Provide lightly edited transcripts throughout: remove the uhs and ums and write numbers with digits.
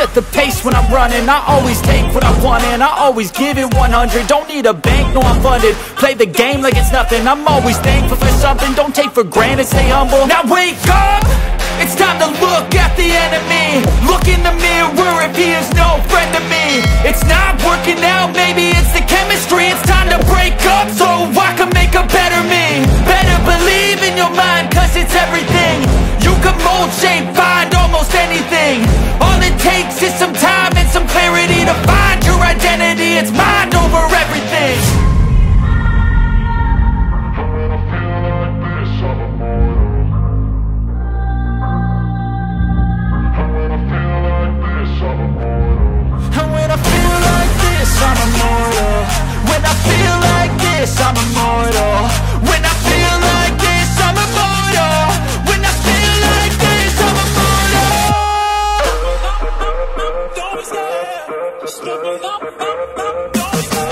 set the pace when I'm running. I always take what I want and I always give it 100. Don't need a bank, no I'm funded. Play the game like it's nothing. I'm always thankful for something. Don't take for granted, stay humble. Now wake up, it's time to look at the enemy. Look in the mirror if he is no friend to me. It's not working out, maybe it's the chemistry. It's time to break up so I can make a better me. Better believe in your mind, cause it's everything. You can mold, shape, find almost anything. All it takes is some time and some clarity to find your identity. It's mind over everything. I'm immortal. When I feel like this, I'm immortal. When I feel like this, I'm immortal. When I feel like this, I'm immortal. Don't stop, just look up, don't stop.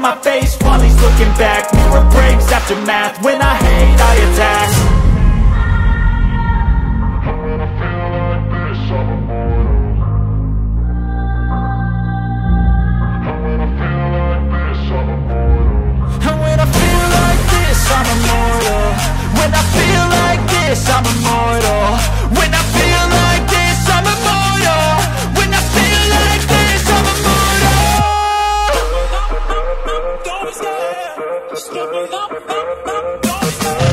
My face while he's looking back. Mirror breaks after math. When I hate, I attack. And when I feel like this, I'm immortal. When I feel like this, I'm immortal. When I feel like this, I'm immortal. When I feel like this, I'm immortal. Don't stop, just look up, don't stop.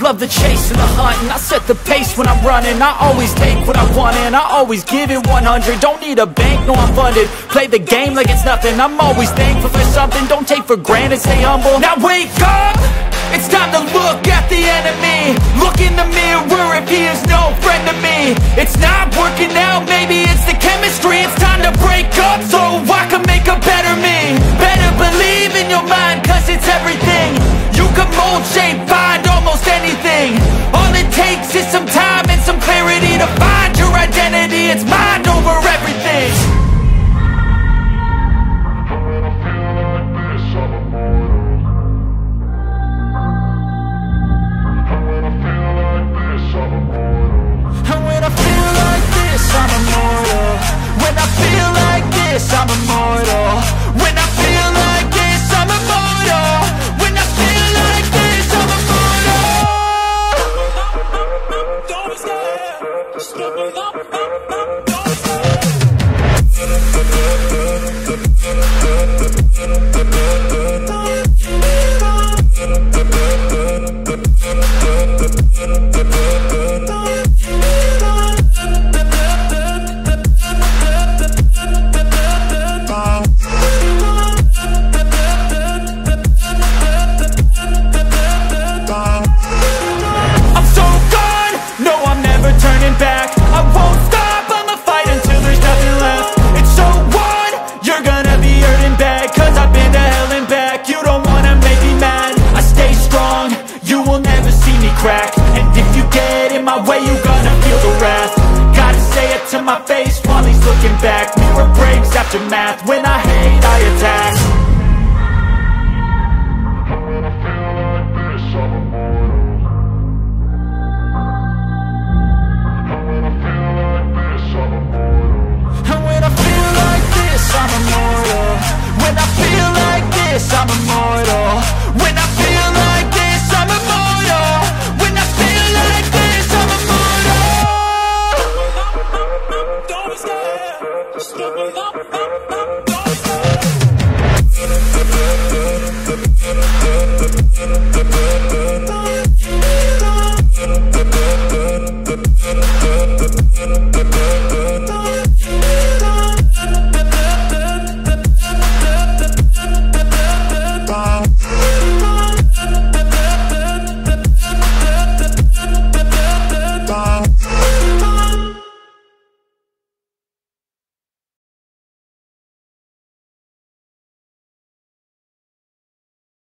Love the chase and the hunt, and I set the pace when I'm running. I always take what I want and I always give it 100. Don't need a bank, no I'm funded. Play the game like it's nothing. I'm always thankful for something. Don't take for granted, stay humble. Now wake up, it's time to look at the enemy. Look in the mirror if he is no friend to me. It's not working out, maybe it's the chemistry. It's time to break up so I can make a better me. Better believe in your mind, cause it's everything. You can mold, shape, find almost anything. All it takes is some time and some clarity to find your identity. It's mind over everything. And when I feel like this, I'm immortal. When I feel like this, I'm immortal. When I feel like this, I'm immortal. When I feel like this, I'm immortal. Don't stop, just look up, don't stop.